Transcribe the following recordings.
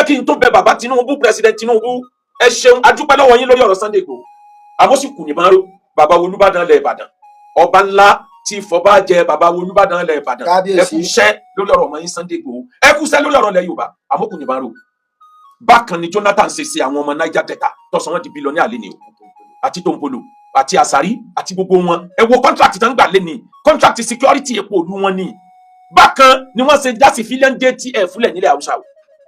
jẹ́ kí n tó bẹ bàbá Tinubu president Tinubu ẹ ṣeun adúpẹ́ lọ́wọ́ yín lórí ọ̀rọ̀ Sunday Igboho àmọ́sìkù nìbọn ró bàbá Olúbàdàn ilẹ̀ Ìbàdàn ọba ńlá tí fọba jẹ bàbá Olúbàdàn ilẹ̀ Ìbàdàn ẹ kú iṣẹ́ lórí ọ̀rọ̀ ọmọ yín Sunday Igboho ẹ kú iṣẹ́ lórí ọ̀rọ̀ ilẹ̀ Yorùbá àmọ́kù nìbọn ró bákan ni Jonathan ṣe ṣe àwọn ọmọ Niger Delta tọ̀sán wọn di bílíọ̀nù àlẹ́ ni o àti Tombolo àti Asari àti gbogbo wọn ẹ wo contract tán gbà lé ní contract security epo òlu wọn ni bákan ni wọ́n ṣe já civilian JTF fúnlẹ̀ nílẹ̀ Haúsá o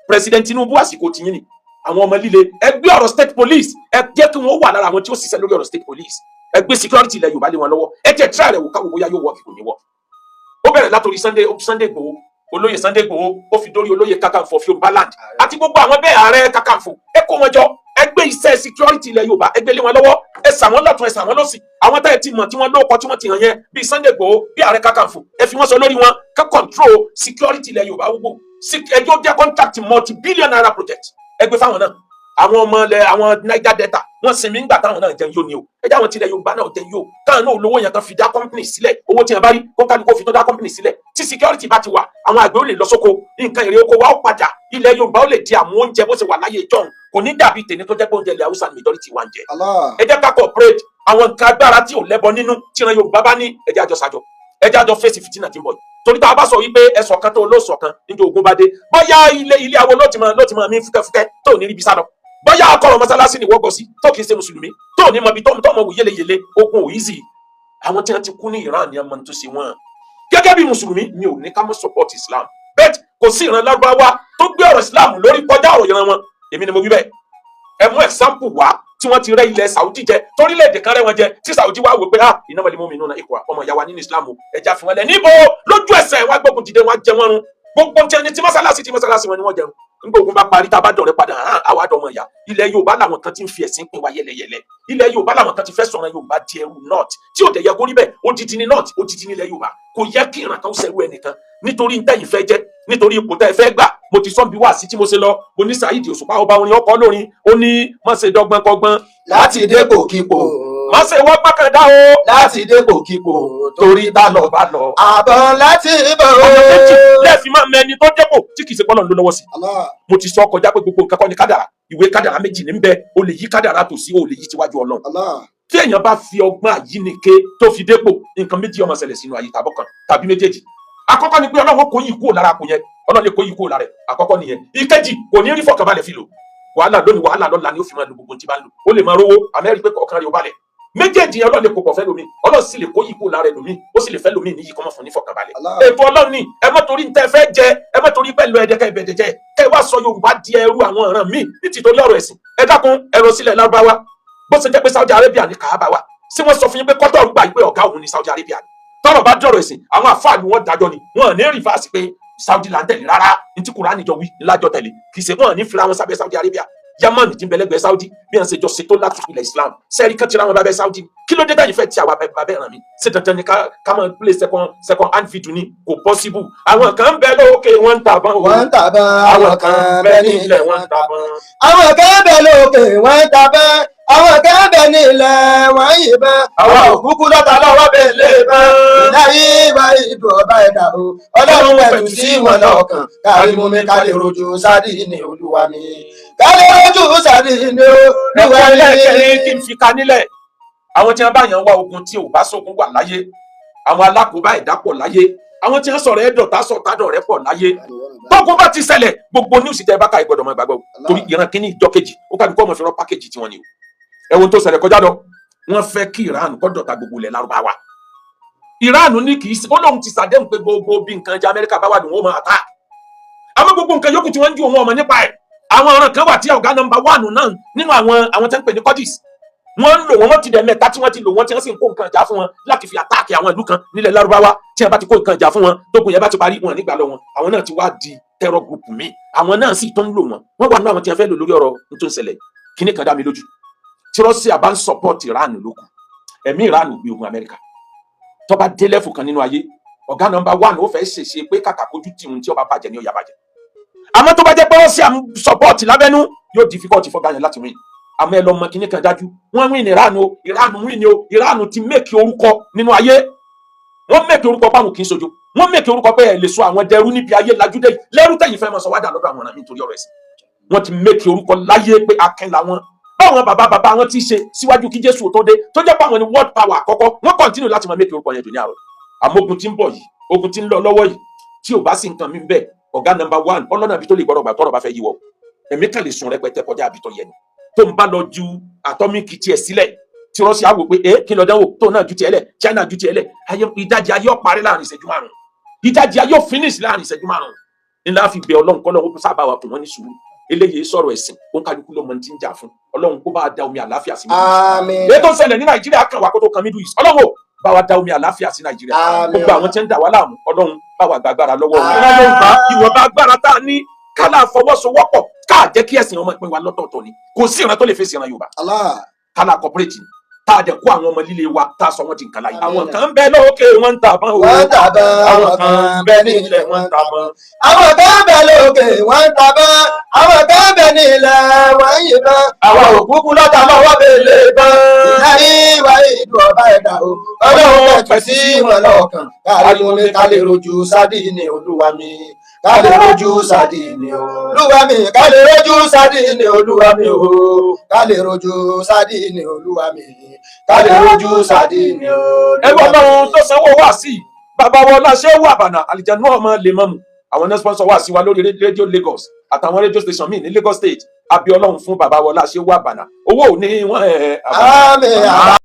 president Tinubu àsìkò tìyín ni àwọn ọmọ líle ẹgbẹ́ ọ̀rọ̀ state police ẹ jẹ́ kí wọ́n wà lára àwọn tí ó ṣiṣẹ́ lórí ọ̀rọ̀ state police ẹgbẹ́ security ilẹ̀ Yorùbá lé wọn lọ́wọ́ ẹ jẹ́ tíra rẹ̀ wò káwọ́ bóyá yóò wọ́ kí kò ní wọ́ ó bẹ̀rẹ̀ látòrí Sunday Igboho olóyè Sunday Igboho ó fi dórí olóyè Kakanfò Yorùbá land àti gbogbo àwọn bẹ́ẹ̀ ààrẹ Kakanfò ẹ kó wọn jọ ẹgbẹ́ iṣẹ́ security ilẹ̀ Yorùbá ẹgbẹ́ lé wọn lọ́wọ́ ẹ sà wọ́n lọ́tún ẹ sà wọ́n lọ́sì àwọn táyà ti mọ̀ tí wọ́n lóko tí wọ́n ti hàn yẹn bíi Sunday Igboho bí ààrẹ Kakanfò ẹ fi wọ́n sọ lórí wọn ká control security ilẹ̀ Yorùbá gbogbo ẹjọ́ jẹ́ contract multi-billion naira project ẹgbẹ́ fáwọn náà àwọn ọmọ ilẹ̀ àwọn Niger Delta wọ́n sinmi ńgbà táwọn náà jẹun yóò ní o ẹjẹ́ àwọn tilẹ̀ Yorùbá náà jẹun yóò káwọn náà olówó yẹn kan fi dá company sílẹ̀ owó tí wọ́n bá rí kó kálukó fi tó dá company sílẹ̀ tí security bá ti wà àwọn àgbẹ̀ ó lè lọ sóko nǹkan èrè oko wa ó padà ilẹ̀ Yorùbá ó lè di àmú oúnjẹ bó ṣe wà láyé ìjọ́un kò ní dàbí tèmi tó jẹ́ pé oúnjẹ ilẹ̀ Haúsá majority wà ń jẹ ẹ jẹ́ ká cooperate àwọn nǹkan agbára tí ò lẹ́bọ nínú tí ìran Yorùbá bá ní ẹ jẹ́ àjọ ṣàjọ ẹ jẹ́ àjọ fèsì fìtínà tí ń bọ̀ yìí torí tá a bá sọ wípé ẹ̀sọ̀ kan tó lóòsọ̀ kan níjọ́ ogun bá dé bóyá ilé awo ló ti mọ mí fúkẹ́fúkẹ́ tó ní ríbi sálọ bóyá akọ̀rọ̀ mọ́sálásí ni wọ́gọ̀ sí tó kìí ṣe mùsùlùmí tó ní mọ ibi tó mọ wù yéleyèle ogun ò easy àwọn tí wọ́n ti kú ní Iran ni ọmọ tó ṣe wọ́n gẹ́gẹ́ bí mùsùlùmí mi ò ní ká mọ́ support Islam bẹ́ẹ̀ kò sí ìran Lárúbáwá tó gbé ọ̀rọ̀ Islam lórí kọjá ọ̀rọ̀ ìran wọn èmi ni mo wí bẹ́ẹ̀ ẹ mú example wá tí wọ́n ti rẹ́ ilẹ̀ Saudi jẹ torílẹ̀-èdè kan rẹ́ wọn jẹ tí Saudi wá wò pé iná wọlé mú mi nínú ikọ̀ ọmọ ìyá wa nínú Islam ẹja fi wọn lẹ̀ níbo lójú ẹsẹ̀ wá gbógun dìde wọn jẹ wọn run gbogbo tí mọ́sálásí wọn ni wọ́n jẹun nígbà ogun bá parí tá a bá dọ̀rẹ́ padà àwọn àdọ̀mọ̀ ìyá ilẹ̀ Yorùbá làwọn kan ti ń fi ẹ̀sìn pín wa yẹlẹyẹlẹ ilẹ̀ Yorùbá làwọn kan ti fẹ́ sọ̀rọ̀ Yorùbá di ẹrù north tí ò dẹ̀ yẹ kó rí bẹ́ẹ̀ odidi ní north odidi ní ilẹ̀ Yorùbá kò yẹ kí ìran kan ṣẹ̀rù ẹnìkan nítorí ntẹ́yìn fẹ́ jẹ́ nítorí ipò tẹ́ ẹ fẹ́ gbà mo ti sọ́n bí wá sí tí mo ṣe lọ mo ní Saheed Òṣùpá ọba orin ọkọ lórin ó ní má ṣe dọ́gbọ́n kọ́gbọ́n láti dépò kípò má ṣe wọ́n pákàndá o láti dépò kípò torí bá lọ bá lọ. àbọ̀ láti bọ̀ o. ọ̀nà méjì lẹ́ẹ̀fì máa mẹ́ni tó dépò tí kì í ṣe pọ́nà ló lọ́wọ́ sí. mo ti sọ kọjá pé gbogbo nǹkan kọ́ ni kádàrá ìwé kádàrá méjì ní bẹ o lè yí kádàrá tò sí o lè yí tíwájú Ọlọ́run. tí èèyàn bá fi ọgbọ́n àyínike tó fi dépò nǹkan méjì ó máa ṣẹlẹ̀ sínú ayé tàbọ̀ kan tàbí méjèèjì. àkọ́kọ́ ni pé Ọlọ́run kò yí kúrò lára kò yẹn Ọlọ́run lè kó yí kúrò lára ẹ̀ àkọ́kọ́ nìyẹn. ìkejì kò ní rí fọkànbalẹ̀ fi lò wàhálà lónìí wàhálà lọ́la ni ó fi máa lo gbogbo tí bá ń lò ó lè máa rówó àmẹ́rí pé ọkàn rẹ̀ ò balẹ̀ méjèèjì Ọlọ́run lè kó pọ̀ fẹ́ lómi Ọlọ́run sì lè kó yí kúrò lára ẹlòmí ó sì lè fẹ́ lómi níyì kọ́ mọ́ fún ní fọkànbalẹ̀. ètò Ọlọ́run ni ẹ má torí ntẹ́ fẹ́ jẹ ẹ má torí pẹ̀lú ẹ̀dẹ́kẹ́ ìbẹ̀dẹ̀ jẹ kẹ́ ẹ wá sọ Yorùbá di ẹrú àwọn ọ̀ràn míì nítorí ọ̀rọ̀ ẹ̀sìn ẹ dákun ẹ̀rọ sílẹ̀ Lárúbáwá bó ṣe jẹ́ pé Saudi Arabia ní Kaaba wa sí wọ́n sọ fún yín pé kọ́tọ̀ gbà pé ọ̀gá òun ní Saudi Arabia ni tọ́rọ̀ bá dọ̀rọ̀ ẹ̀sìn àwọn àfáà ni wọ́n dájọ́ ni wọ́n ní rìfáàsì pé Saudi là ń tẹ̀lé rárá ní tí Kùránì jọ wí ńlájọ tẹ̀lé kì í ṣe wọ́n ní fira wọn sábẹ́ Saudi Arabia Yamani ti ń bẹ̀lẹ́gbẹ̀ẹ́ Saudi bí wọ́n ṣe jọ ṣètò láti ilẹ̀ Islam sẹ́ẹ̀rì kan ti ra wọn bàbẹ́ Saudi kí ló dé dáyìí fẹ́ ti àwa bàbẹ́ ràn mí ṣe dandan ni ká máa play second hand video ni kò possible àwọn kan bẹ lókè wọ́n ń tàbọn àwọn kan bẹ nílẹ̀ wọ́n ń tàbọn àwọn kan bẹ lókè wọ́n ń tàbọn àwọn kan bẹ nílẹ̀ wọ́n yìnbọn àwọn òkúkú lọ́ta lọ́wọ́ bẹ̀ lé bọ́n láyé bá ìdùn ọba ẹ̀dá o Ọlọ́run pẹ̀lú sí wọn lọ́kàn kárí mú mi ká lè rojú sáré ní Olúwa mi ká lè rojú sáré ní Olúwa mi. ẹlẹ́kẹ̀ẹ́ kí n fi ka nílẹ̀ àwọn tí wọ́n bá yàn wá ogun tí ò bá sógun wà láyé àwọn alákòóbá ẹ̀dá pọ̀ láyé àwọn tí wọ́n sọ̀rọ̀ ẹ̀dọ̀tá sọ̀tádọ̀ rẹ̀ pọ̀ láyé tógun bá ti ṣẹlẹ̀ gbogbo ní òsìtẹ́ bá ka ìgbọ́dọ̀ mọ́ ìgbàgbọ́ torí ìran kínní ìjọ kejì ó kábi kọ́ ọmọ ìfẹ́ràn pákéjì tí wọ́n ní o ẹ̀wọ̀n tó ṣẹlẹ̀ kọjá lọ wọ́n fẹ́ kí Iran kọ́ dọ̀tá gbogbo ilẹ̀ Lárúbáwá Iran ní kì í sí ó lóun ti ṣàdéhùn pé gbogbo bí nǹkan jẹ Amẹ́ríkà bá wà ní wọ́n máa ta àmọ́ gbogbo nǹkan yòókù tí wọ́n ń ju òun ọmọ nípa ẹ̀ àwọn ọ̀ràn kan wà tí ọ̀gá nọ́mbà 1 náà nínú àwọn tẹ́ ń pè ní Kurdish wọ́n ń lò wọ́n ti dẹ̀ mẹ́ta tí wọ́n ti lò wọ́n tí wọ́n sì ń kó nǹkan ìjà fún wọn láti fi àtáàkì àwọn ìlú kan nílẹ̀ Lárúbáwá tí wọ́n bá ti kó nǹkan ìjà fún wọn tógun yẹn bá ti parí wọn nígbà lọ wọn àwọn náà ti wá di terror group míì àwọn náà sì tó ń lò wọ́n wà nínú àwọn tí wọ́n fẹ́ lò lórí ọ̀rọ̀ tó ń ṣẹlẹ̀ kíní kan dá mi lójú tí Russia bá ń support Iran lókun ẹ̀mí Iran gbé ogun Amẹ́ríkà tó bá dé lẹ́fù kan nínú ayé ọ̀gá nọ́mbà 1 ó fẹ́ ṣèṣe pé kàkà kojú tí ohun tí ó bá bàjẹ́ ní ó yá bàjẹ́ àmọ́ tó bá jẹ́ pé Russia ń support lábẹ́nú yóò difficult fọ́gá yẹn láti win àmọ́ ẹ lọ mọ kíní kan dájú wọ́n win Iran o Iran win o Iran ti make orúkọ nínú ayé wọ́n make orúkọ báwọn kì í sojú wọ́n make orúkọ pé ẹ lè sọ àwọn dẹrú níbi ayé lajúdé lẹ́rú tẹ̀yìn fẹ́ mọ́ sọ wádà lọ́dọ̀ àwọn ọ̀nà mi nítorí ọ̀rọ̀ ẹ̀sìn wọ́n ti mékì orúkọ láyé pé akin làwọn báwọn bàbá wọn ti ṣe síwájú kí Jésù tó dé tó jẹ́ báwọn ni world power àkọ́kọ́ wọ́n continue láti máa mékì orúkọ yẹn dùn ní àrò àmọ́ ogun tí ń bọ̀ yìí ogun tí ń lọ lọ́wọ́ yìí tí ò bá sí nǹkan mi bẹ́ẹ̀ ọ̀gá number one ọlọ́nà àbí tó lè gbọ́dọ̀ gbà tọ́rọ̀ bá fẹ́ yíwọ́ ẹ̀mí kan lè sun rẹpẹtẹ kọjá àbí tó yẹ ni tó ń bá lọ ju atomic tiẹ̀ sílẹ̀ tí Russia wò pé kí lọ dánwò tó náà ju tiẹ̀ lẹ̀ China ju tiẹ̀ lẹ̀ ìdajì ayé ọ̀parí láàrin ìṣẹ́jú márùn-ún ìdajì ayé finish láàrin ìṣẹ́jú márùn-ún ńlá fi bẹ Ọlọ́run kọ́ lọ́wọ́ sábà wà fún wọn ní sùúrù eléyìí sọ̀rọ̀ ẹ̀sìn ó ń kálukú ló mọ ti ń jà fún Ọlọ́run kó bá wa da omi àlàáfíà sí Nàìjíríà èyí tó ń ṣẹlẹ̀ ní Nàìjíríà kan wà kó tó kan Middle East Ọlọ́run bá wa da omi àlàáfíà sí Nàìjíríà gbogbo àwọn tí ń dà wá láàmú Ọlọ́run bá wa gbàgbára lọ́wọ́ ìwọ̀nba agbára tá a ní kálá fọwọ́sowọ́pọ̀ káà jẹ́ kí ẹ̀sìn ọmọ ìpín wa lọ́tọ̀ọ̀tọ̀ ni kò sí ìran tó lè fèsì ìran Yorùbá kálá corporate tá a jẹ kó àwọn ọmọ líle wa tá a sọ wọn di nǹkan láyé. àwọn kan ń bẹ lókè wọn ń tàbọn o. wọ́n ń tàbọn. àwọn kan ń bẹ nílẹ̀ wọn ń tàbọn. àwọn kan ń bẹ lókè wọ́n ń tàbọn. àwọn kan ń bẹ nílẹ̀ wọ́n ń yìnbọn. àwa òkúkú lọ́ta lọ́wọ́ bèlè bán. ìlàyé wa ìlú ọba ẹ̀dá o. Ọlọ́run pẹ̀ sí wọn lọ́kàn. káàrí mo lè ká lè rojú sádìní Olúwa mi. ká lè rojú sádìní Olúwa mi. ká lè rojú sádìní Olúwa mi o. ká lè rojú sádìní Olúwa mi. ká lè rojú sádìní Olúwa mi. ẹ wọ́n lọ́run tó sanwó wá sí i bàbá wọn láṣẹ wà bànà àlìjánu ọmọ lè mọ́mù àwọn náà sponsor wá sí wa lórí rédíò Lagos àtàwọn rédíò station míì ní Lagos State àbí Ọlọ́run fún bàbá wọn láṣẹ wà bànà owó ò ní wọ́n àmín.